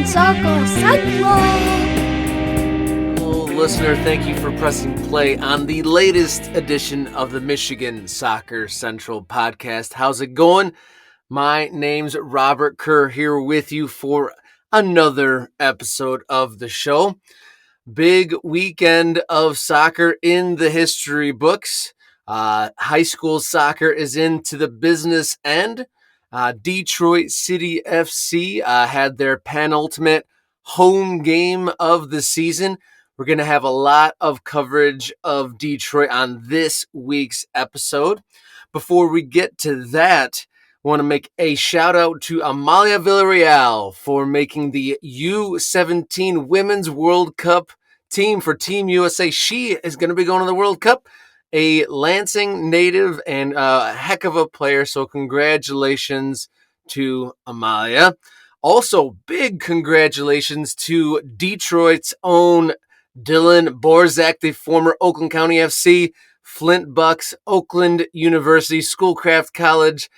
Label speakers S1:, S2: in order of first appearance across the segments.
S1: Michigan Soccer Central.
S2: Hello, listener. Thank you for pressing play on the latest edition of the Michigan Soccer Central podcast. How's it going? My name's Robert Kerr here with you for another episode of the show. Big weekend of soccer in the history books. High school soccer is into the business end. Detroit City FC had their penultimate home game of the season. We're going to have a lot of coverage of Detroit on this week's episode. Before we get to that, I want to make a shout out to Amalia Villarreal for making the U17 Women's World Cup team for Team USA. She is going to be going to the World Cup. A Lansing native and a heck of a player, so congratulations to Amalia. Also, big congratulations to Detroit's own Dylan Borzak, the former Oakland County FC, Flint Bucks, Oakland University, Schoolcraft College,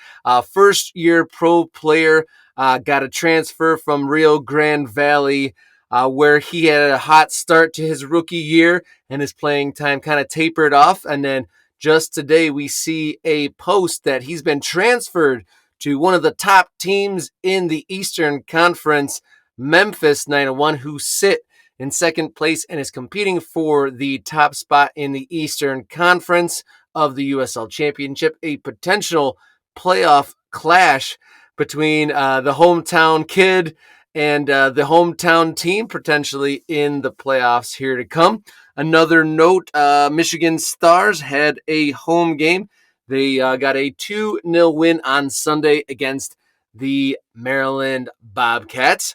S2: first-year pro player, got a transfer from Rio Grande Valley, where he had a hot start to his rookie year and his playing time kind of tapered off. And then just today we see a post that he's been transferred to one of the top teams in the Eastern Conference, Memphis 901, who sit in second place and is competing for the top spot in the Eastern Conference of the USL Championship, a potential playoff clash between the hometown kid and the hometown team potentially in the playoffs here to come. Another note, Michigan Stars had a home game. They got a 2-0 win on Sunday against the Maryland Bobcats.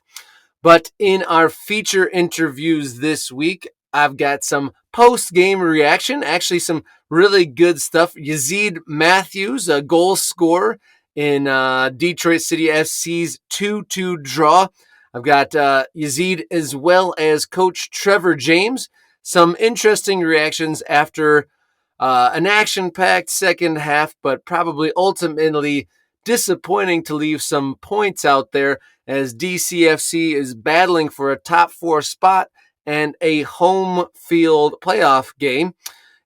S2: But in our feature interviews this week, I've got some post-game reaction, actually some really good stuff. Yazeed Matthews, a goal scorer in Detroit City FC's 2-2 draw. I've got Yazeed as well as Coach Trevor James. Some interesting reactions after an action-packed second half, but probably ultimately disappointing to leave some points out there as DCFC is battling for a top 4 spot and a home field playoff game.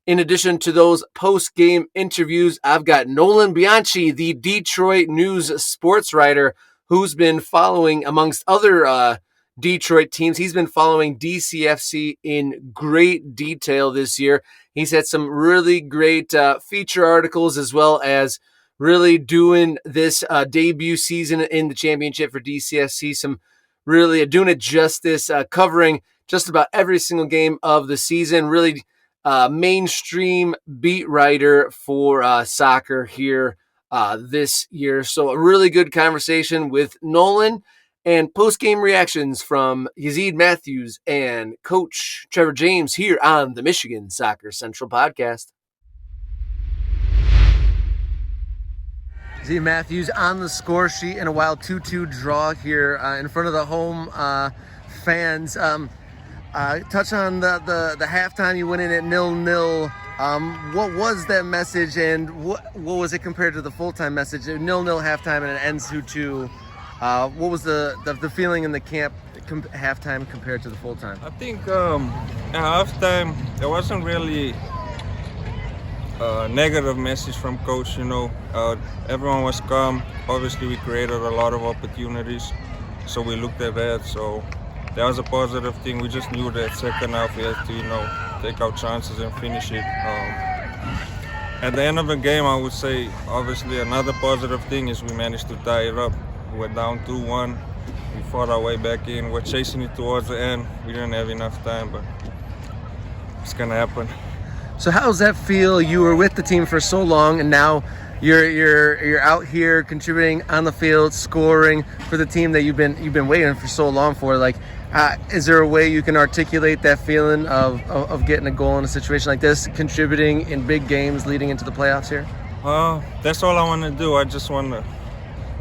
S2: In addition to those post-game interviews, I've got Nolan Bianchi, the Detroit News sports writer, who's been following, amongst other Detroit teams, he's been following DCFC in great detail this year. He's had some really great feature articles as well as really doing this debut season in the championship for DCFC, some really doing it justice, covering just about every single game of the season, really mainstream beat writer for soccer here this year. So a really good conversation with Nolan and post-game reactions from Yazeed Matthews and Coach Trevor James here on the Michigan Soccer Central podcast. Yazeed Matthews on the score sheet in a wild 2-2 draw here in front of the home fans. Touch on the halftime. You went in at 0-0. What was that message, and what was it compared to the full-time message? 0-0 halftime and it ends 2-2. What was the feeling in the camp halftime compared to the full-time?
S3: I think at halftime there wasn't really a negative message from coach. Everyone was calm. Obviously, we created a lot of opportunities, so we looked at that. So that was a positive thing. We just knew that second half we had to, take our chances and finish it. At the end of the game, I would say, obviously, another positive thing is we managed to tie it up. We were down 2-1. We fought our way back in. We're chasing it towards the end. We didn't have enough time, but it's gonna happen.
S2: So how does that feel? You were with the team for so long, and now you're out here contributing on the field, scoring for the team that you've been waiting for so long for. Like, is there a way you can articulate that feeling of getting a goal in a situation like this, contributing in big games leading into the playoffs here?
S3: That's all I want to do. I just want to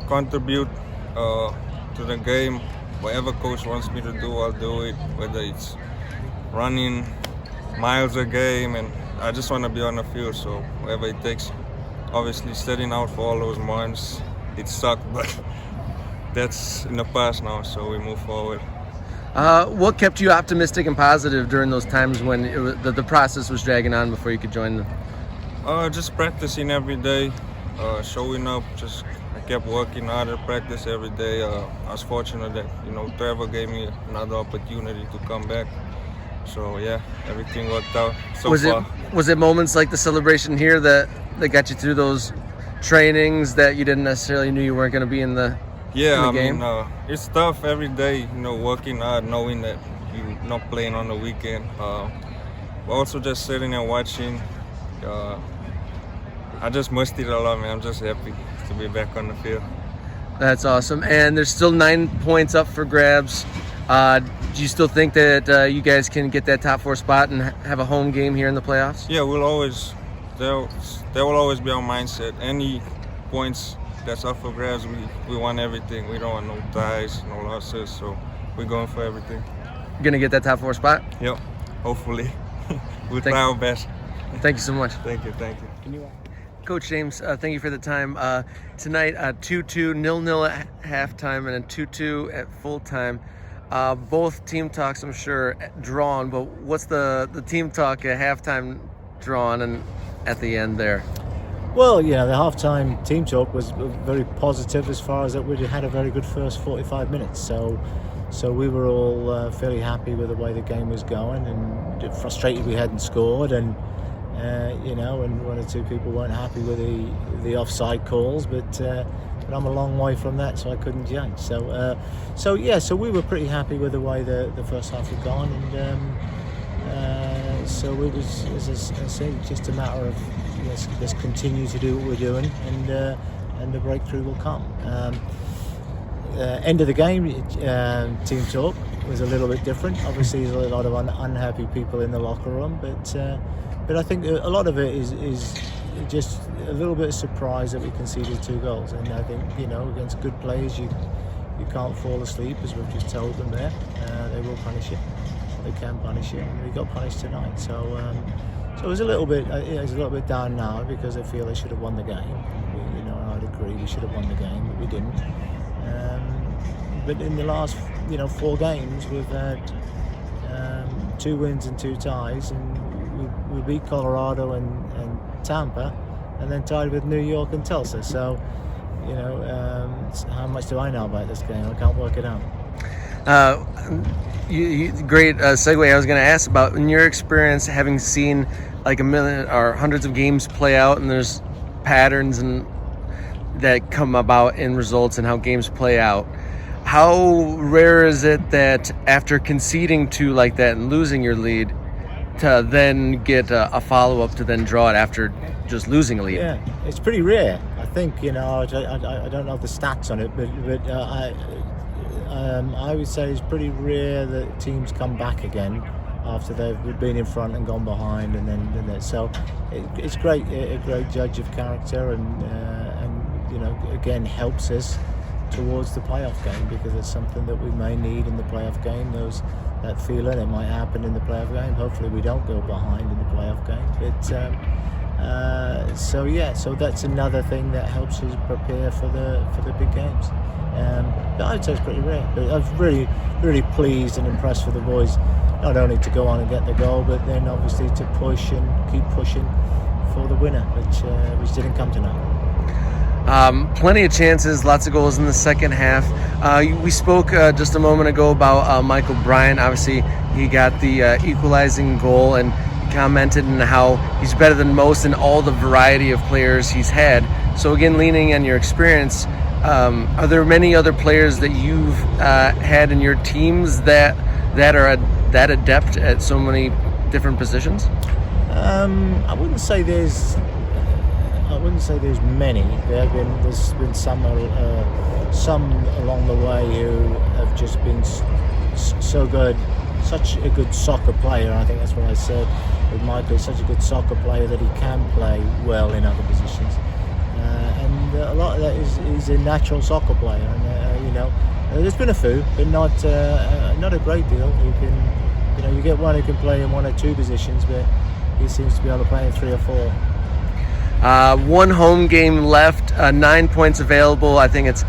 S3: contribute to the game. Whatever coach wants me to do, I'll do it. Whether it's running miles a game, and I just want to be on the field. So whatever it takes. Obviously, setting out for all those months, it sucked, but that's in the past now, so we move forward.
S2: What kept you optimistic and positive during those times when the process was dragging on before you could join them?
S3: Just practicing every day, showing up. I kept working hard at practice every day. I was fortunate that Trevor gave me another opportunity to come back. So yeah, everything worked out so far.
S2: Was it moments like the celebration here that got you through those trainings that you didn't necessarily knew you weren't going to be in the game?
S3: I mean, it's tough every day, working hard, knowing that you're not playing on the weekend. But also just sitting and watching. I just missed it a lot, man. I'm just happy to be back on the field.
S2: That's awesome. And there's still 9 points up for grabs. Do you still think that you guys can get that top 4 spot and have a home game here in the playoffs?
S3: Yeah, there will always be our mindset. Any points that's up for grabs, we want everything. We don't want no ties, no losses, so we're going for everything.
S2: You're going to get that top 4 spot?
S3: Yep, hopefully. We'll try our best.
S2: Thank you so much.
S3: Thank you.
S2: Coach James, thank you for the time. Tonight, 2-2, 0-0 at halftime, and a 2-2 at full time. Both team talks, I'm sure, drawn, but what's the team talk at halftime drawn and at the end there?
S1: Well, the halftime team talk was very positive as far as that we had a very good first 45 minutes. So we were all fairly happy with the way the game was going, and frustrated we hadn't scored, and and 1 or 2 people weren't happy with the offside calls, but I'm a long way from that, so I couldn't judge. So we were pretty happy with the way the first half had gone, and so it was, as I say, just a matter of let's continue to do what we're doing, and the breakthrough will come. End of the game, team talk was a little bit different. Obviously, there's a lot of unhappy people in the locker room, but I think a lot of it is just a little bit of surprise that we conceded 2 goals. And I think, against good players, you can't fall asleep, as we've just told them there. They will punish you. They can punish you, and we got punished tonight. So it was a little bit down now, because I feel they should have won the game. I'd agree we should have won the game, but we didn't. But in the last 4 games, we've had 2 wins and 2 ties, and we beat Colorado and Tampa, and then tied with New York and Tulsa. So how much do I know about this game? I can't work it out.
S2: Great segue. I was going to ask about, in your experience, having seen like a million or hundreds of games play out, and there's patterns and that come about in results and how games play out. How rare is it that after conceding 2 like that and losing your lead, to then get a follow-up to then draw it after just losing a lead?
S1: Yeah, it's pretty rare. I think, I don't know the stats on it, but I would say it's pretty rare that teams come back again after they've been in front and gone behind, and then so it's great, a great judge of character, and again helps us towards the playoff game, because it's something that we may need in the playoff game. That feeling, it might happen in the playoff game. Hopefully we don't go behind in the playoff game. But so that's another thing that helps us prepare for the big games. But I'd say it's pretty rare. But I was really, really pleased and impressed with the boys, not only to go on and get the goal, but then obviously to push and keep pushing for the winner, which didn't come tonight.
S2: Plenty of chances, lots of goals in the second half. We spoke just a moment ago about Michael Bryant. Obviously, he got the equalizing goal, and commented on how he's better than most in all the variety of players he's had. So again, leaning on your experience, are there many other players that you've had in your teams that are that adept at so many different positions?
S1: I wouldn't say there's many. There's been some along the way who have just been so good, such a good soccer player. I think that's what I said with Michael. He's such a good soccer player that he can play well in other positions, and a lot of that is he's a natural soccer player. And there's been a few, but not a great deal. You get one who can play in 1 or 2 positions, but he seems to be able to play in 3 or 4.
S2: 1 home game left, 9 points available. I think it's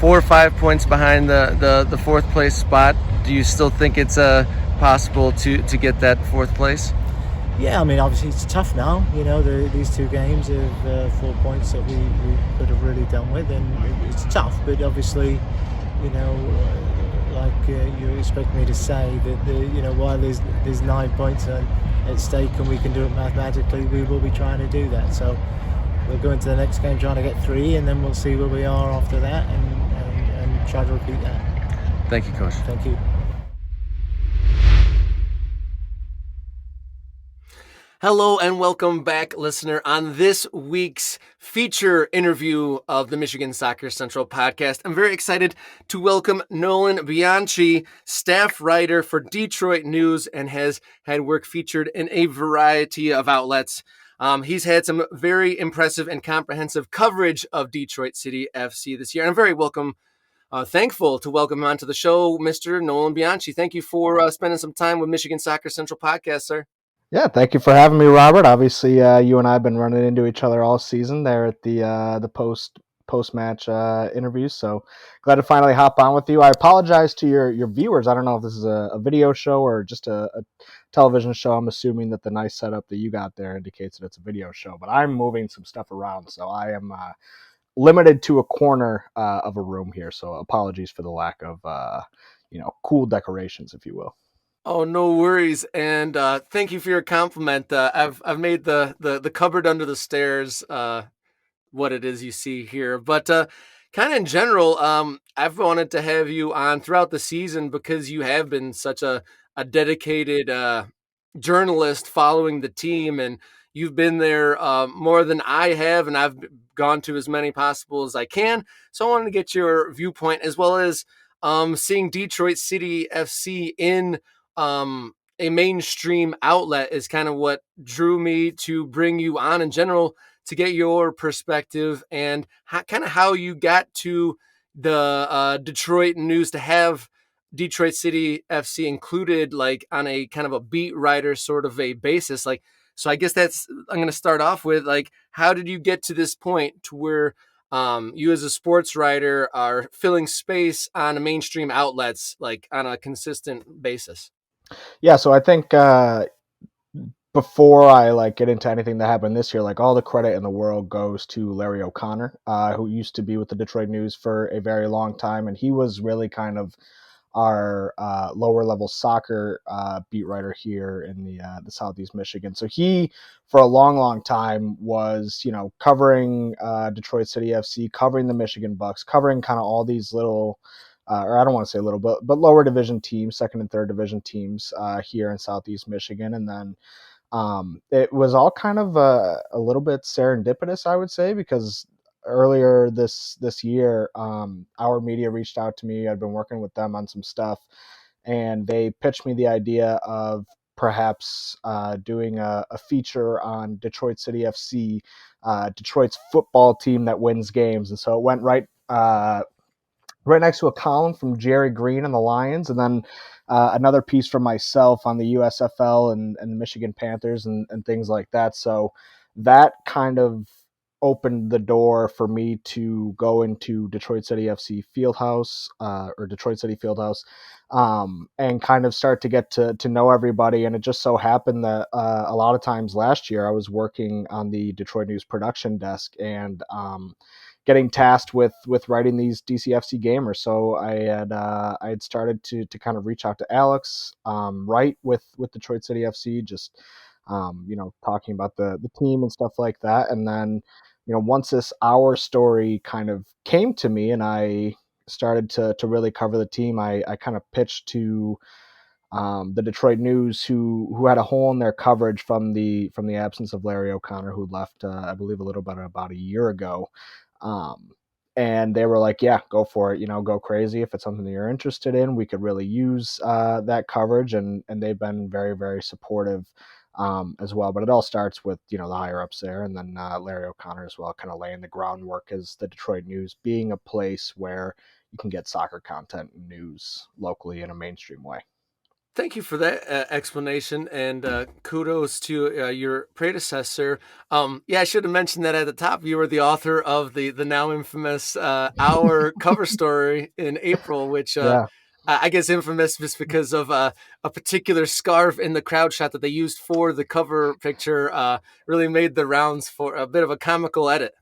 S2: 4 or 5 points behind the fourth place spot. Do you still think it's possible to get that fourth place?
S1: Yeah, I mean, obviously it's tough now. You know, these 2 games of 4 points that we could have really done with, and it's tough. But obviously, you know, like you expect me to say that while there's 9 points at stake and we can do it mathematically, we will be trying to do that. So we'll go into the next game trying to get 3, and then we'll see where we are after that, and try to repeat that.
S2: Thank you, Coach.
S1: Thank you.
S2: Hello and welcome back, listener, on this week's feature interview of the Michigan Soccer Central podcast. I'm very excited to welcome Nolan Bianchi, staff writer for Detroit News, and has had work featured in a variety of outlets. He's had some very impressive and comprehensive coverage of Detroit City FC this year. I'm very thankful to welcome him onto the show, Mr. Nolan Bianchi. Thank you for spending some time with Michigan Soccer Central podcast, sir.
S4: Yeah, thank you for having me, Robert. Obviously, you and I have been running into each other all season there at the post-match interviews. So glad to finally hop on with you. I apologize to your viewers. I don't know if this is a video show or just a television show. I'm assuming that the nice setup that you got there indicates that it's a video show. But I'm moving some stuff around, so I am limited to a corner of a room here. So apologies for the lack of cool decorations, if you will.
S2: Oh, no worries, and thank you for your compliment. I've made the cupboard under the stairs what it is you see here, but kind of in general, I've wanted to have you on throughout the season because you have been such a dedicated journalist following the team, and you've been there more than I have, and I've gone to as many possible as I can. So I wanted to get your viewpoint as well as seeing Detroit City FC in a mainstream outlet is kind of what drew me to bring you on in general to get your perspective and how you got to the Detroit News to have Detroit City FC included like on a kind of a beat writer sort of a basis. Like, so I guess I'm going to start off with like, how did you get to this point to where you as a sports writer are filling space on mainstream outlets like on a consistent basis?
S4: Yeah, so I think before I get into anything that happened this year, all the credit in the world goes to Larry O'Connor, who used to be with the Detroit News for a very long time, and he was really kind of our lower level soccer beat writer here in the Southeast Michigan. So he, for a long time, was covering Detroit City FC, covering the Michigan Bucks, covering kind of all these little. Or I don't want to say little, but lower division teams, second and third division teams here in Southeast Michigan. And then it was all kind of a little bit serendipitous, I would say, because earlier this year, our media reached out to me. I'd been working with them on some stuff, and they pitched me the idea of perhaps doing a feature on Detroit City FC, Detroit's football team that wins games. And so it went right next to a column from Jerry Green and the Lions, and then another piece from myself on the USFL and the Michigan Panthers and things like that. So that kind of opened the door for me to go into Detroit City FC Fieldhouse or Detroit City Fieldhouse and kind of start to get to know everybody. And it just so happened that a lot of times last year I was working on the Detroit News production desk and getting tasked with writing these DCFC gamers. So I had started to kind of reach out to Alex, write with Detroit City FC, just talking about the team and stuff like that. And then once this Our story kind of came to me and I started to really cover the team, I kind of pitched to the Detroit News, who had a hole in their coverage from the absence of Larry O'Connor, who left, I believe, a little bit about a year ago. And they were like, yeah, go for it, go crazy. If it's something that you're interested in, we could really use that coverage. And they've been very, very supportive as well. But it all starts with, the higher ups there. And then Larry O'Connor as well, kind of laying the groundwork as the Detroit News being a place where you can get soccer content and news locally in a mainstream way.
S2: Thank you for that explanation, and kudos to your predecessor. Yeah, I should have mentioned that at the top. You were the author of the now infamous Our cover story in April, which
S4: Yeah.
S2: I guess infamous just because of a particular scarf in the crowd shot that they used for the cover picture. Really made the rounds for a bit of a comical edit.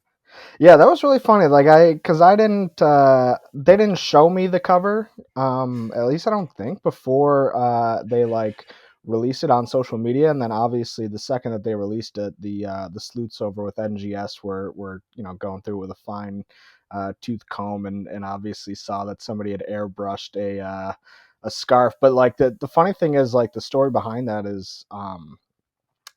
S4: Yeah, that was really funny. Like because I didn't, they didn't show me the cover. At least I don't think before they like released it on social media, and then obviously the second that they released it, the sleuths over with NGS were going through it with a fine tooth comb, and obviously saw that somebody had airbrushed a scarf. But like the funny thing is like the story behind that is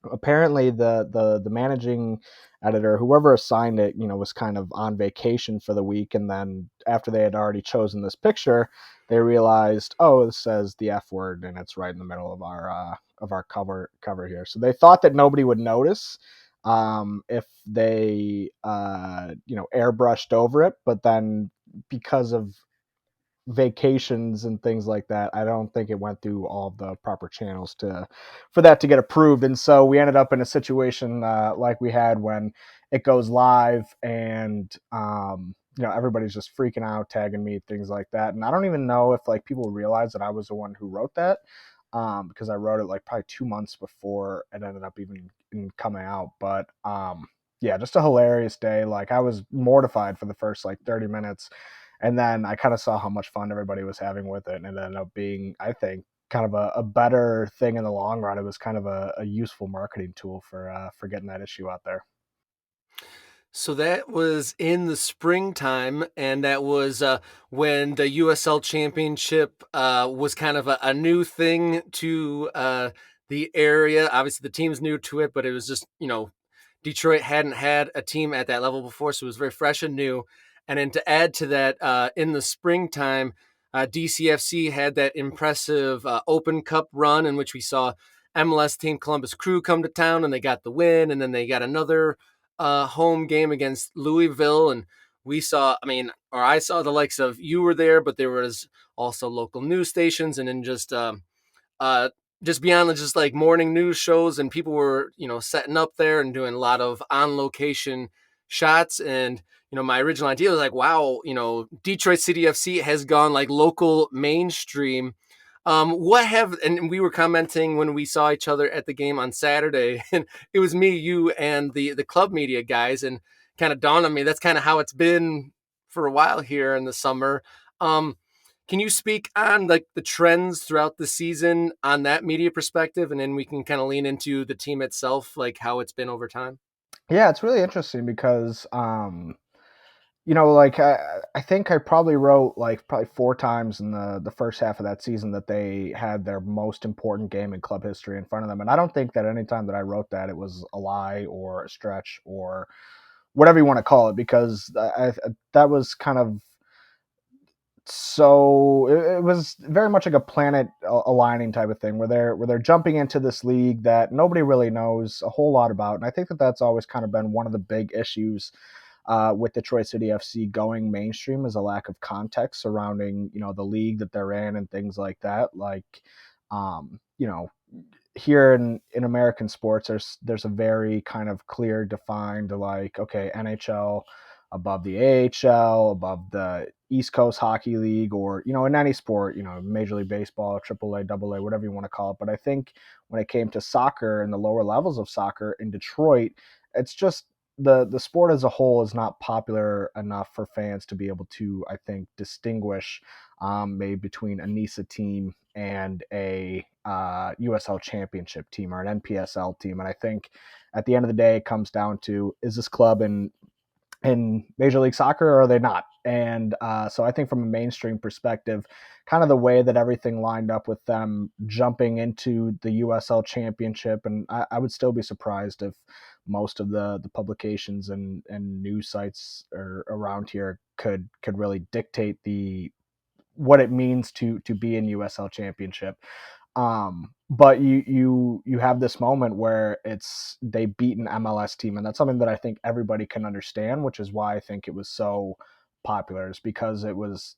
S4: apparently the managing editor, whoever assigned it, was kind of on vacation for the week, and then after they had already chosen this picture, they realized, oh, this says the F word and it's right in the middle of our cover here. So they thought that nobody would notice if they airbrushed over it, but then because of vacations and things like that, I don't think it went through all the proper channels for that to get approved. And so we ended up in a situation like we had when it goes live, and everybody's just freaking out, tagging me, things like that. And I don't even know if like people realize that I was the one who wrote that, because I wrote it like probably 2 months before it ended up even coming out. But yeah, just a hilarious day. Like I was mortified for the first like 30 minutes, and then I kind of saw how much fun everybody was having with it, and it ended up being, I think, kind of a better thing in the long run. It was kind of a useful marketing tool for getting that issue out there.
S2: So that was in the springtime, and that was when the USL Championship was kind of a new thing to the area. Obviously, the team's new to it, but it was just, Detroit hadn't had a team at that level before, so it was very fresh and new. And then to add to that, in the springtime, DCFC had that impressive Open Cup run in which we saw MLS team Columbus Crew come to town, and they got the win, and then they got another home game against Louisville, and I saw the likes of, you were there, but there was also local news stations, and then just beyond just like morning news shows, and people were setting up there and doing a lot of on location shots. And my original idea was like, wow, Detroit City FC has gone like local mainstream. And we were commenting when we saw each other at the game on Saturday, and it was me, you, and the club media guys, and kind of dawned on me that's kind of how it's been for a while here in the summer. Can you speak on like the trends throughout the season on that media perspective, and then we can kind of lean into the team itself, like how it's been over time?
S4: Yeah, it's really interesting because like I think I probably wrote like probably 4 times in the first half of that season that they had their most important game in club history in front of them, and I don't think that any time that I wrote that it was a lie or a stretch or whatever you want to call it, because that was kind of, so it was very much like a planet aligning type of thing, where they're jumping into this league that nobody really knows a whole lot about. And I think that that's always kind of been one of the big issues with Detroit City FC going mainstream, is a lack of context surrounding the league that they're in and things like that. Like um, you know here in American sports, there's a very kind of clear defined, like, okay, NHL above the AHL, above the East Coast Hockey League, or in any sport, Major League Baseball, AAA, AA, whatever you want to call it. But I think when it came to soccer and the lower levels of soccer in Detroit, it's just the sport as a whole is not popular enough for fans to be able to, I think, distinguish maybe between a NISA team and a USL Championship team or an NPSL team. And I think at the end of the day, it comes down to, is this club in Major League Soccer, or are they not? And so I think from a mainstream perspective, kind of the way that everything lined up with them jumping into the USL Championship, and I would still be surprised if most of the publications and news sites around here could really dictate what it means to be in USL Championship. But you have this moment where they beat an MLS team, and that's something that I think everybody can understand, which is why I think it was so popular, is because it was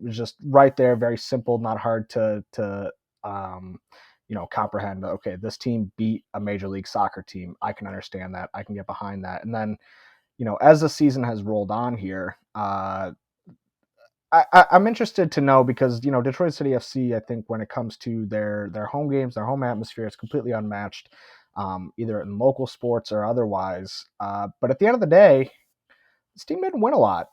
S4: just right there, very simple, not hard to comprehend that, okay, this team beat a Major League Soccer team. I can understand that. I can get behind that. And then, as the season has rolled on here, I'm interested to know because, Detroit City FC, I think when it comes to their home games, their home atmosphere, it's completely unmatched, either in local sports or otherwise. But at the end of the day, this team didn't win a lot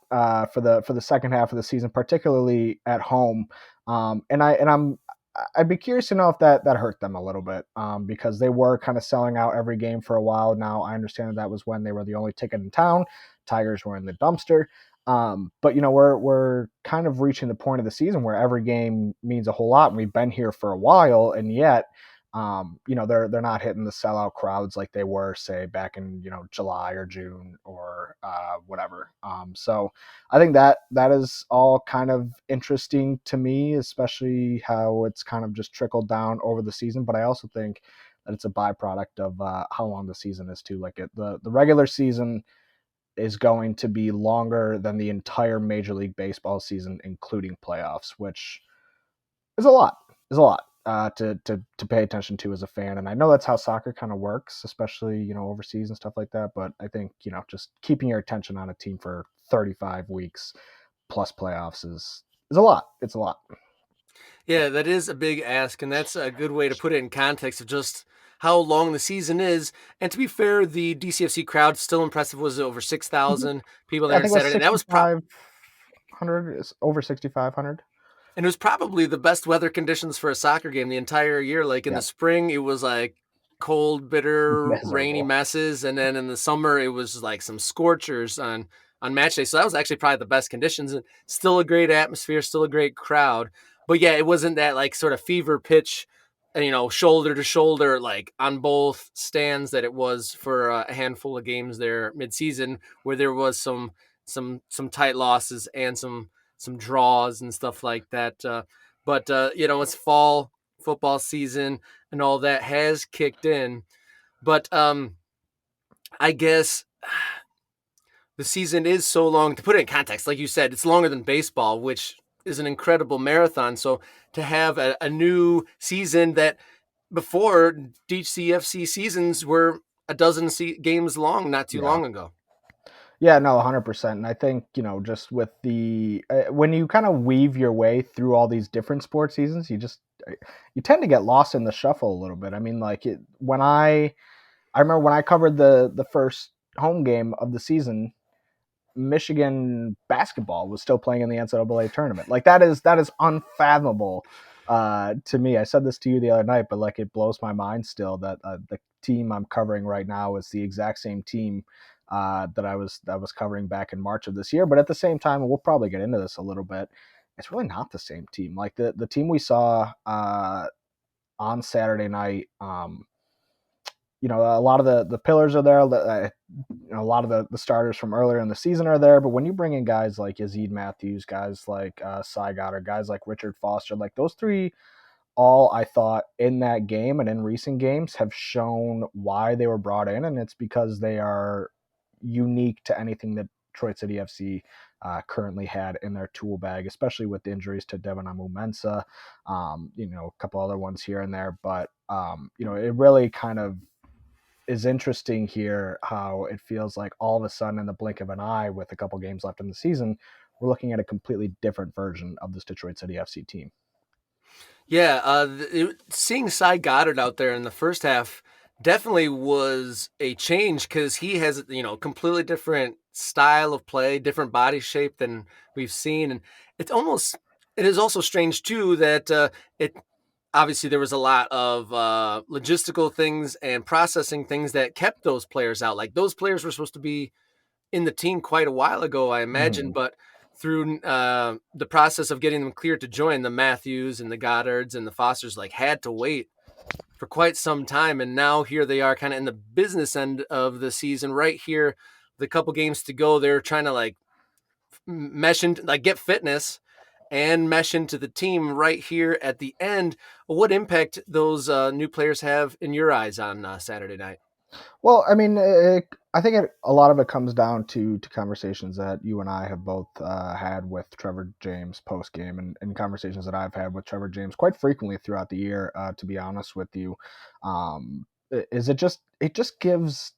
S4: for the second half of the season, particularly at home. I'd be curious to know if that hurt them a little bit, because they were kind of selling out every game for a while. Now I understand that was when they were the only ticket in town. Tigers were in the dumpster. But we're kind of reaching the point of the season where every game means a whole lot. And we've been here for a while, and yet, they're not hitting the sellout crowds like they were, say, back in July or June or whatever. So I think that is all kind of interesting to me, especially how it's kind of just trickled down over the season. But I also think that it's a byproduct of how long the season is too. Like the regular season is going to be longer than the entire Major League Baseball season, including playoffs, which is a lot. To pay attention to as a fan. And I know that's how soccer kind of works, especially, overseas and stuff like that. But I think, just keeping your attention on a team for 35 weeks plus playoffs is a lot. It's a lot.
S2: Yeah, that is a big ask. And that's a good way to put it in context of just how long the season is. And to be fair, the DCFC crowd still impressive. Was over 6,000 people there
S4: I
S2: on
S4: think it was
S2: Saturday. That was
S4: 6,500, over 6,500.
S2: And it was probably the best weather conditions for a soccer game the entire year. Like in the spring, it was like cold, bitter, rainy messes. And then in the summer, it was like some scorchers on match day. So that was actually probably the best conditions, and still a great atmosphere, still a great crowd. But yeah, it wasn't that like sort of fever pitch, shoulder to shoulder, like on both stands that it was for a handful of games there mid-season, where there was some tight losses and some draws and stuff like that. But it's fall football season and all that has kicked in. But I guess the season is so long. To put it in context, like you said, it's longer than baseball, which is an incredible marathon. So to have a new season that before DCFC seasons were a dozen games long, not too long ago.
S4: Yeah, no, 100%. And I think, just with when you kind of weave your way through all these different sports seasons, you tend to get lost in the shuffle a little bit. I mean, like I remember when I covered the first home game of the season, Michigan basketball was still playing in the NCAA tournament. Like that is unfathomable to me. I said this to you the other night, but like it blows my mind still that the team I'm covering right now is the exact same team that I was covering back in March of this year. But at the same time, and we'll probably get into this a little bit, it's really not the same team. Like the team we saw on Saturday night, a lot of the pillars are there. A lot of the starters from earlier in the season are there. But when you bring in guys like Yazeed Matthews, guys like Cy Goddard, guys like Richard Foster, like those three all, I thought, in that game and in recent games have shown why they were brought in. And it's because they are unique to anything that Detroit City FC currently had in their tool bag, especially with injuries to Devin Amu-Mensah, a couple other ones here and there. But, it really kind of is interesting here how it feels like all of a sudden in the blink of an eye with a couple games left in the season, we're looking at a completely different version of this Detroit City FC team.
S2: Yeah, seeing Cy Goddard out there in the first half definitely was a change because he has, completely different style of play, different body shape than we've seen. And it is also strange too that obviously there was a lot of logistical things and processing things that kept those players out. Like those players were supposed to be in the team quite a while ago, I imagine, but through the process of getting them cleared to join, the Matthews and the Goddards and the Fosters had to wait for quite some time. And now here they are kind of in the business end of the season right here, the couple games to go. They're trying to mesh into, get fitness and mesh into the team right here at the end. What impact those new players have in your eyes on Saturday night?
S4: Well, I mean, I think a lot of it comes down to conversations that you and I have both had with Trevor James post game, and conversations that I've had with Trevor James quite frequently throughout the year. To be honest with you, is it just gives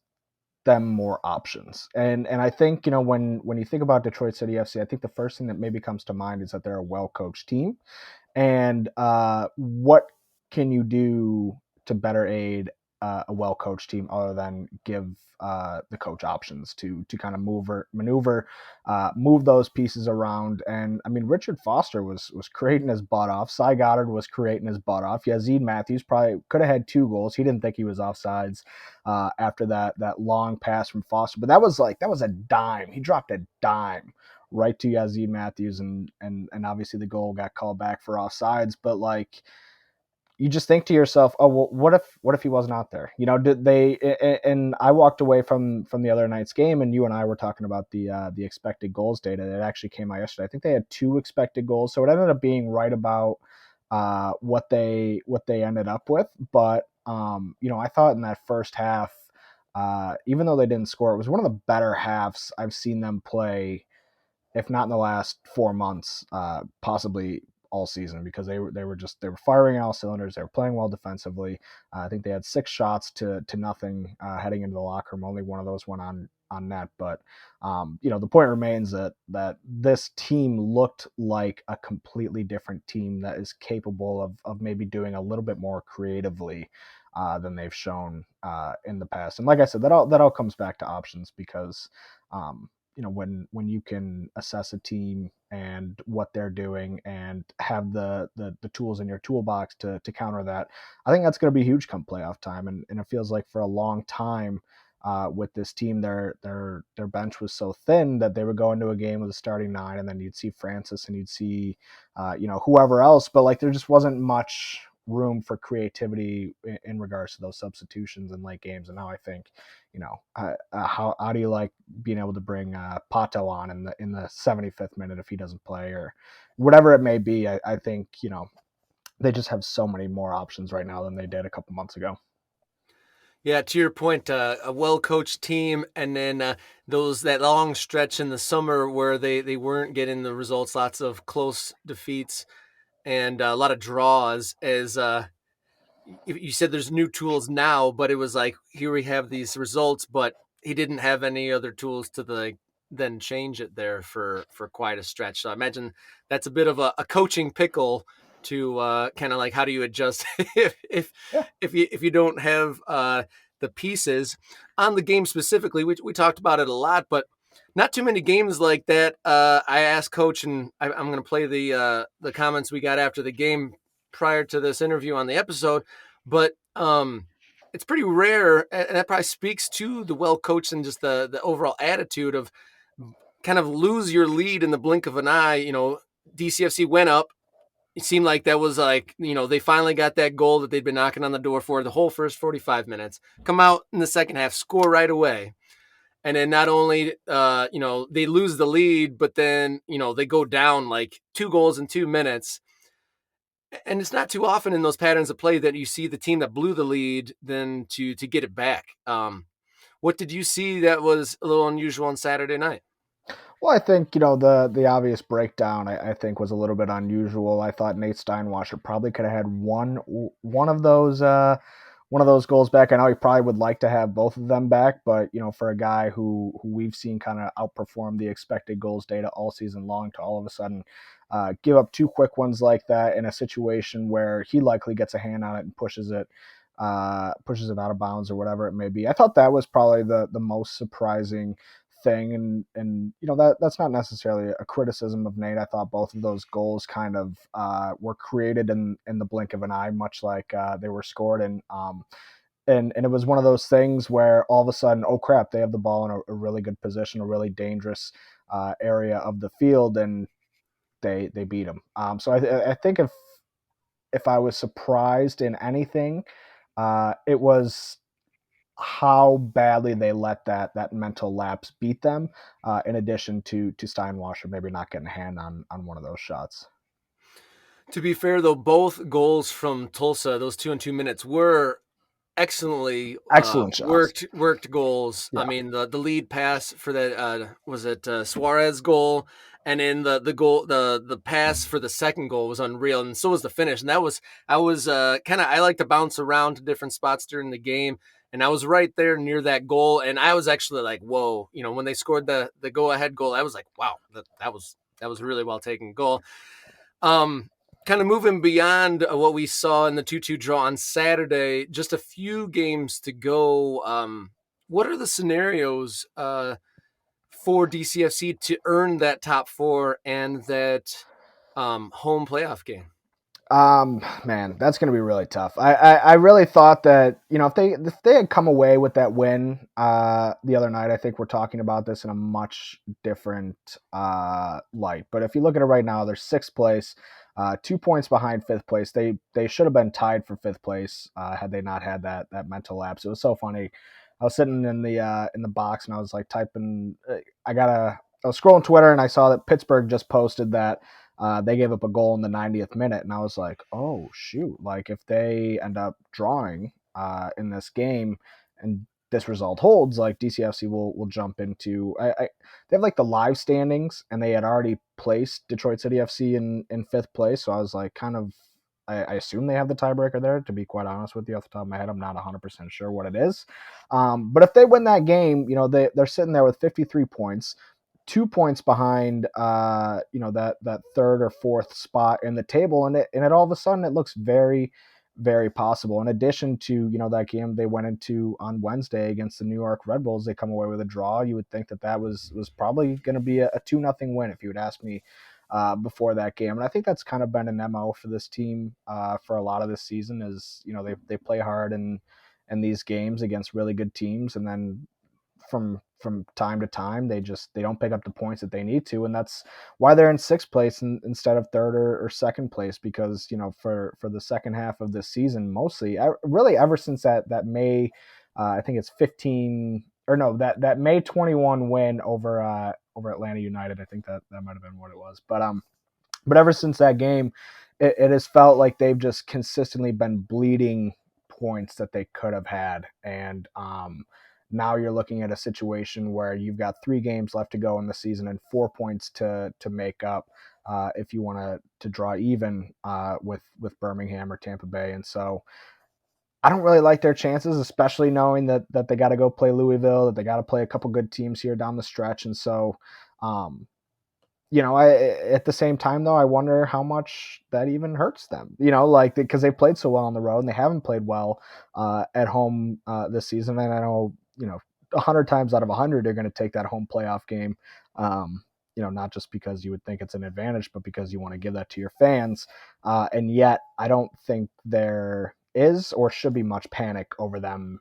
S4: them more options, and I think when you think about Detroit City FC, I think the first thing that maybe comes to mind is that they're a well coached team, and what can you do to better aid a well coached team other than give the coach options to kind of maneuver, move those pieces around? And I mean, Richard Foster was creating his butt off. Cy Goddard was creating his butt off. Yazeed Matthews probably could have had 2 goals. He didn't think he was offsides after that long pass from Foster, but that was a dime. He dropped a dime right to Yazeed Matthews, and obviously the goal got called back for offsides. But like, you just think to yourself, oh well, what if he wasn't out there? Did they? And I walked away from the other night's game, and you and I were talking about the expected goals data that actually came out yesterday. I think they had 2 expected goals, so it ended up being right about what they ended up with. But I thought in that first half, even though they didn't score, it was one of the better halves I've seen them play, if not in the last 4 months, possibly all season, because they were firing on all cylinders. They were playing well defensively. I think they had 6 shots to nothing heading into the locker room. Only one of those went on net. But the point remains that this team looked like a completely different team that is capable of maybe doing a little bit more creatively than they've shown in the past. And like I said, that all comes back to options, because when you can assess a team and what they're doing and have the tools in your toolbox to counter that, I think that's going to be huge come playoff time. And it feels like for a long time with this team, their bench was so thin that they would go into a game with a starting 9, and then you'd see Francis and you'd see whoever else, but like there just wasn't much room for creativity in regards to those substitutions in late games. And now I think, how do you like being able to bring Pato on in the 75th minute if he doesn't play, or whatever it may be? I think they just have so many more options right now than they did a couple months ago.
S2: Yeah, to your point, a well-coached team, and then that long stretch in the summer where they weren't getting the results, lots of close defeats and a lot of draws. As you said, there's new tools now, but it was like, here we have these results, but he didn't have any other tools to then change it there for quite a stretch. So I imagine that's a bit of a coaching pickle to kind of like, how do you adjust if you don't have the pieces on the game specifically. We talked about it a lot, but not too many games like that. I asked Coach, and I'm going to play the comments we got after the game prior to this interview on the episode, but it's pretty rare, and that probably speaks to the well coached and just the overall attitude of kind of lose your lead in the blink of an eye. DCFC went up. It seemed like that was like, they finally got that goal that they'd been knocking on the door for the whole first 45 minutes. Come out in the second half, score right away. And then not only, they lose the lead, but then, they go down like 2 goals in 2 minutes. And it's not too often in those patterns of play that you see the team that blew the lead then to get it back. What did you see that was a little unusual on Saturday night?
S4: Well, I think, the obvious breakdown, I think, was a little bit unusual. I thought Nate Steinwasser probably could have had one of those goals back. I know he probably would like to have both of them back, but for a guy who we've seen kind of outperform the expected goals data all season long, to all of a sudden give up 2 quick ones like that in a situation where he likely gets a hand on it and pushes it out of bounds or whatever it may be, I thought that was probably the most surprising thing. And that's not necessarily a criticism of Nate. I thought both of those goals kind of were created in the blink of an eye, much like they were scored. And it was one of those things where all of a sudden, oh crap, they have the ball in a really good position, a really dangerous area of the field, and they beat them. So I think if I was surprised in anything, it was how badly they let that mental lapse beat them, in addition to Steinwasser maybe not getting a hand on one of those shots.
S2: To be fair, though, both goals from Tulsa, those 2 in 2 minutes, were
S4: Excellent shots.
S2: worked goals.
S4: Yeah.
S2: I mean, the lead pass for that was it Suarez goal, and then the goal the pass for the second goal was unreal, and so was the finish. And that was I was kind of I like to bounce around to different spots during the game, and I was right there near that goal, and I was actually like, whoa, when they scored the go ahead goal, I was like, wow, that was a really well taken goal. Kind of moving beyond what we saw in the 2-2 draw on Saturday, just a few games to go. What are the scenarios for DCFC to earn that top four and that home playoff game?
S4: Man, that's going to be really tough. I really thought that, if they had come away with that win the other night, I think we're talking about this in a much different light. But if you look at it right now, they're sixth place, 2 points behind fifth place. They should have been tied for fifth place had they not had that mental lapse. It was so funny. I was sitting in the box and I was like typing. I was scrolling Twitter and I saw that Pittsburgh just posted that they gave up a goal in the 90th minute, and I was like, oh shoot, like if they end up drawing in this game and this result holds, like DCFC will jump into they have like the live standings, and they had already placed Detroit City FC in fifth place, so I was like I assume they have the tiebreaker there, to be quite honest with you. Off the top of my head, I'm not 100% sure what it is, but if they win that game, they're sitting there with 53 points, 2 points behind, that third or fourth spot in the table, and it all of a sudden it looks very, very possible. In addition to that game they went into on Wednesday against the New York Red Bulls, they come away with a draw. You would think that was probably going to be a 2-0 win if you would ask me before that game, and I think that's kind of been an MO for this team for a lot of this season. Is they play hard in these games against really good teams, and then from time to time they don't pick up the points that they need to, and that's why they're in sixth place instead of third or second place, because for the second half of this season, mostly really ever since that May I think it's 15 or no that May 21 win over Atlanta United, I think that might have been what it was, but ever since that game it has felt like they've just consistently been bleeding points that they could have had, and now you're looking at a situation where you've got 3 games left to go in the season and 4 points to make up if you want to draw even with Birmingham or Tampa Bay. And so I don't really like their chances, especially knowing that they got to go play Louisville, that they got to play a couple good teams here down the stretch. And so, at the same time, though, I wonder how much that even hurts them, because they played so well on the road and they haven't played well at home this season. And I know, 100 times out of 100, they're going to take that home playoff game, not just because you would think it's an advantage, but because you want to give that to your fans. And yet I don't think there is or should be much panic over them.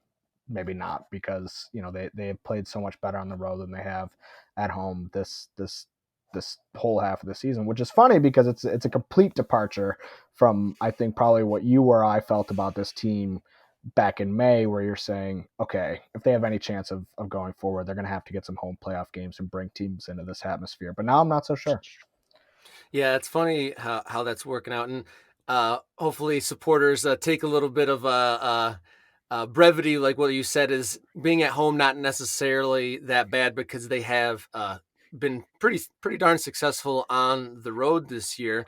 S4: Maybe not, because, they have played so much better on the road than they have at home this whole half of the season, which is funny because it's a complete departure from, I think, probably what you or I felt about this team back in May, where you're saying, okay, if they have any chance of going forward, they're going to have to get some home playoff games and bring teams into this atmosphere. But now I'm not so sure.
S2: Yeah, it's funny how that's working out, and hopefully supporters take a little bit of brevity, like what you said, is being at home not necessarily that bad, because they have been pretty darn successful on the road this year.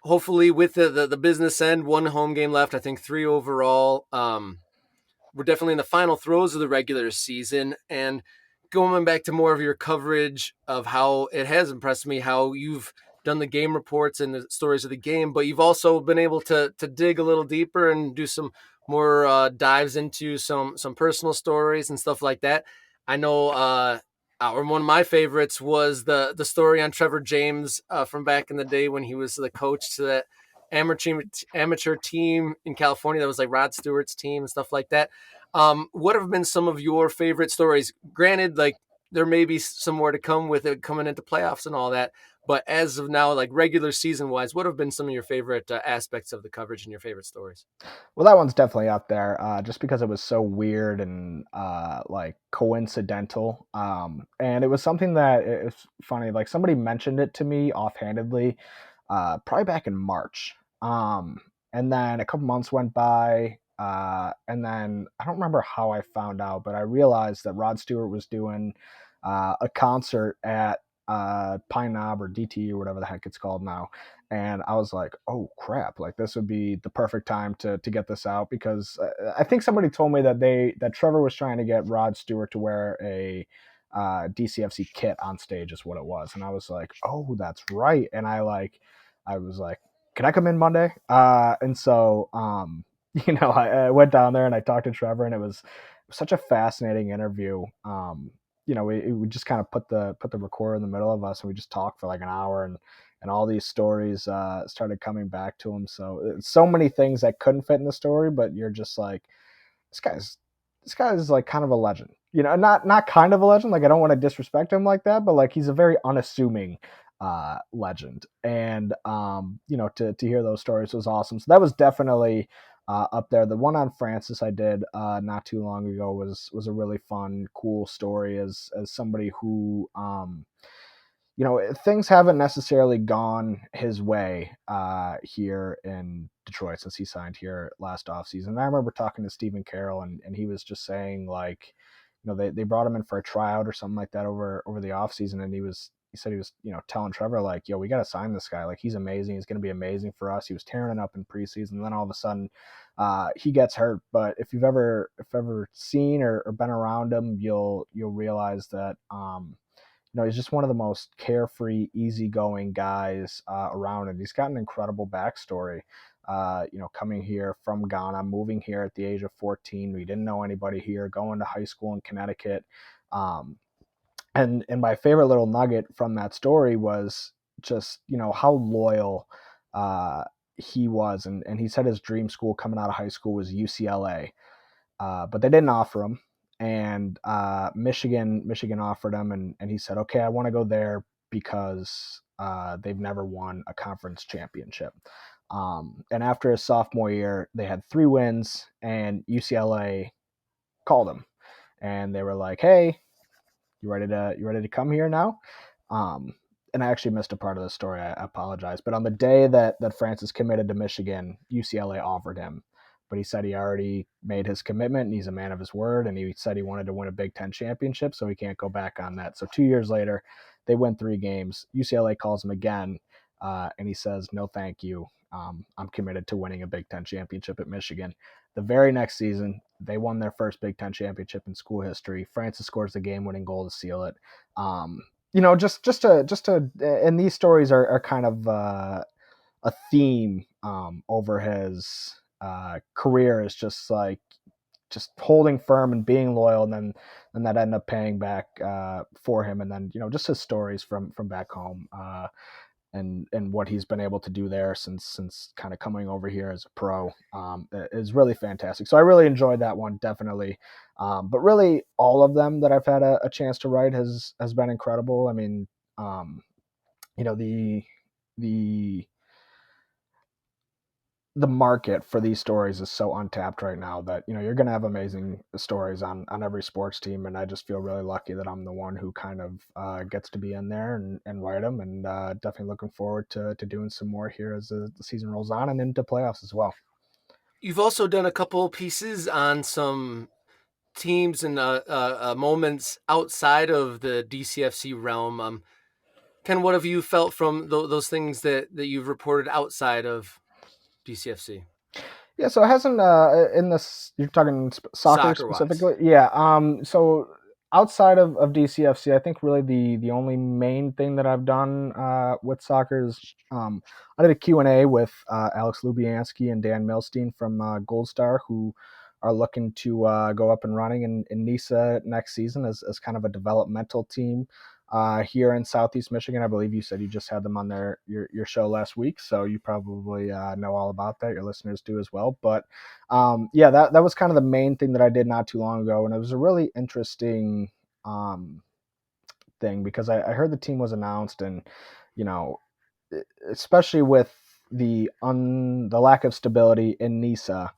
S2: Hopefully with the business end, 1 home game left, I think 3 overall. We're definitely in the final throes of the regular season, and going back to more of your coverage of how it has impressed me, how you've done the game reports and the stories of the game, but you've also been able to dig a little deeper and do some more dives into some personal stories and stuff like that. I know one of my favorites was the story on Trevor James from back in the day when he was the coach to that amateur team in California that was like Rod Stewart's team and stuff like that. What have been some of your favorite stories? Granted, like there may be some more to come with it coming into playoffs and all that, but as of now, like regular season wise, what have been some of your favorite aspects of the coverage and your favorite stories?
S4: Well, that one's definitely up there, just because it was so weird and like coincidental. And it was something that it's funny. Like somebody mentioned it to me offhandedly, probably back in March. And then a couple months went by, And then I don't remember how I found out, but I realized that Rod Stewart was doing a concert at Pine Knob or DT or whatever the heck it's called now. And I was like, oh crap, like this would be the perfect time to get this out, because I think somebody told me that Trevor was trying to get Rod Stewart to wear a DCFC kit on stage is what it was. And I was like, oh, that's right. And I was like, can I come in Monday? And so, I went down there and I talked to Trevor, and it was such a fascinating interview. We just kind of put the recorder in the middle of us, and we just talked for like an hour, and all these stories started coming back to him. So many things that couldn't fit in the story, but you're just like, this guy's like kind of a legend. Not kind of a legend. Like, I don't want to disrespect him like that, but like he's a very unassuming legend. And to hear those stories was awesome. So that was definitely up there. The one on Francis I did not too long ago was a really fun, cool story as somebody who things haven't necessarily gone his way here in Detroit since he signed here last offseason. And I remember talking to Stephen Carroll, and he was just saying, like, they brought him in for a tryout or something like that over the offseason, and he said he was telling Trevor, like, yo, we got to sign this guy. Like, he's amazing. He's going to be amazing for us. He was tearing it up in preseason. And then all of a sudden he gets hurt. But if you've ever seen or been around him, you'll realize that, he's just one of the most carefree, easygoing guys around, and he's got an incredible backstory. Coming here from Ghana, moving here at the age of 14, we didn't know anybody here, going to high school in Connecticut. And my favorite little nugget from that story was just, how loyal he was. And he said his dream school coming out of high school was UCLA, but they didn't offer him. And Michigan offered him, and he said, okay, I want to go there because they've never won a conference championship. And after his sophomore year, they had 3 wins, and UCLA called him, and they were like, hey, you ready to come here now? And I actually missed a part of the story. I apologize. But on the day that Francis committed to Michigan, UCLA offered him. But he said he already made his commitment, and he's a man of his word, and he said he wanted to win a Big Ten championship, so he can't go back on that. So 2 years later, they win 3 games. UCLA calls him again, and he says, no, thank you. I'm committed to winning a Big Ten championship at Michigan. The very next season, they won their first Big Ten championship in school history. Francis scores the game-winning goal to seal it. And these stories are kind of a theme over his career, is just holding firm and being loyal, and then that ended up paying back for him. And then just his stories from back home, and what he's been able to do there since kind of coming over here as a pro is really fantastic. So I really enjoyed that one, definitely. But really, all of them that I've had a chance to write has been incredible. I mean, the market for these stories is so untapped right now that you're going to have amazing stories on every sports team, and I just feel really lucky that I'm the one who kind of gets to be in there and write them, and definitely looking forward to doing some more here as the season rolls on and into playoffs as well.
S2: You've also done a couple pieces on some teams and moments outside of the DCFC realm. Ken, what have you felt from those things that you've reported outside of DCFC?
S4: Yeah, so it hasn't in this. You're talking soccer specifically,
S2: wise.
S4: Yeah. So outside of DCFC, I think really the only main thing that I've done with soccer is I did a Q&A with Alex Lubianski and Dan Milstein from Gold Star, who are looking to go up and running in NISA next season as kind of a developmental team here in Southeast Michigan. I believe you said you just had them on your show last week, so you probably know all about that. Your listeners do as well. But yeah, that was kind of the main thing that I did not too long ago, and it was a really interesting thing because I heard the team was announced, and especially with the lack of stability in NISA,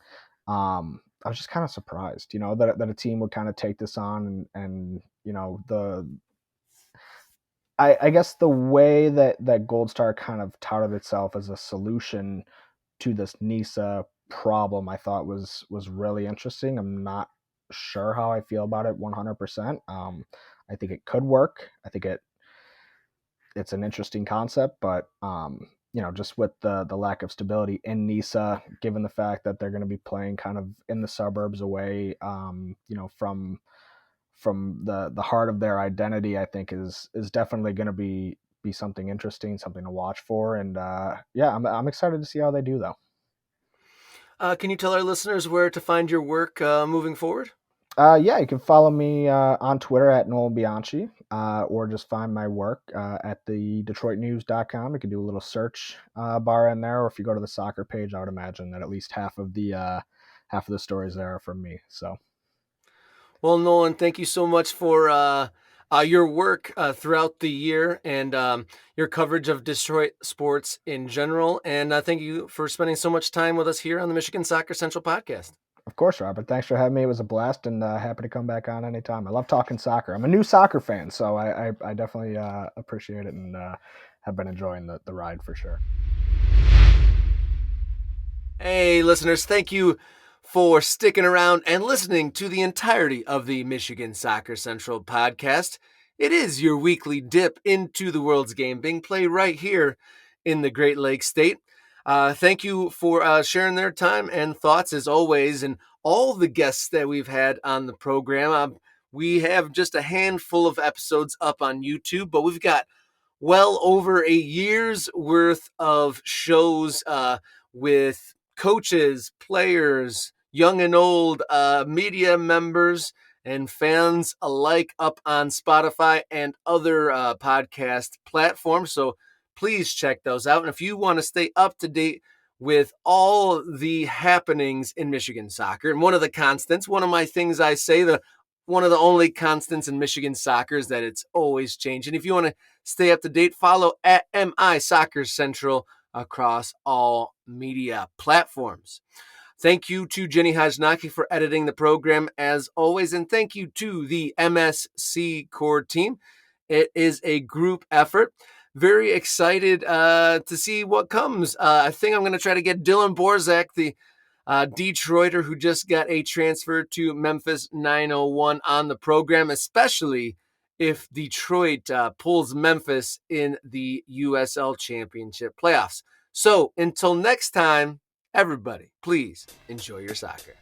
S4: I was just kind of surprised, that a team would kind of take this on, and I guess the way that Gold Star kind of touted itself as a solution to this NISA problem I thought was really interesting. I'm not sure how I feel about it 100%. I think it could work. I think it's an interesting concept, but just with the lack of stability in NISA, given the fact that they're going to be playing kind of in the suburbs away, from the heart of their identity, I think is definitely going to be something interesting, something to watch for. And I'm excited to see how they do, though.
S2: Can you tell our listeners where to find your work moving forward?
S4: You can follow me on Twitter at Nolan Bianchi, or just find my work at the DetroitNews.com. You can do a little search bar in there, or if you go to the soccer page, I would imagine that at least half of the stories there are from me. So,
S2: well, Nolan, thank you so much for your work throughout the year and your coverage of Detroit sports in general. And thank you for spending so much time with us here on the Michigan Soccer Central podcast.
S4: Of course, Robert. Thanks for having me. It was a blast, and happy to come back on anytime. I love talking soccer. I'm a new soccer fan, so I definitely appreciate it and have been enjoying the ride for sure.
S2: Hey, listeners, thank you for sticking around and listening to the entirety of the Michigan Soccer Central podcast. It is your weekly dip into the world's game being played right here in the Great Lakes State. Thank you for sharing their time and thoughts as always, and all the guests that we've had on the program. We have just a handful of episodes up on YouTube, but we've got well over a year's worth of shows with coaches, players, young and old, media members, and fans alike up on Spotify and other podcast platforms. So please check those out. And if you want to stay up to date with all the happenings in Michigan soccer, and one of the constants, one of my things I say, one of the only constants in Michigan soccer is that it's always changing. If you want to stay up to date, follow at MI Soccer Central across all media platforms. Thank you to Jenny Hajnaki for editing the program as always, and thank you to the MSC core team. It is a group effort. Very excited to see what comes. I think I'm going to try to get Dylan Borzak, the Detroiter who just got a transfer to Memphis 901 on the program, especially if Detroit pulls Memphis in the USL Championship playoffs. So until next time, everybody, please enjoy your soccer.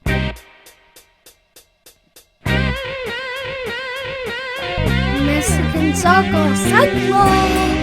S5: Michigan Soccer Central.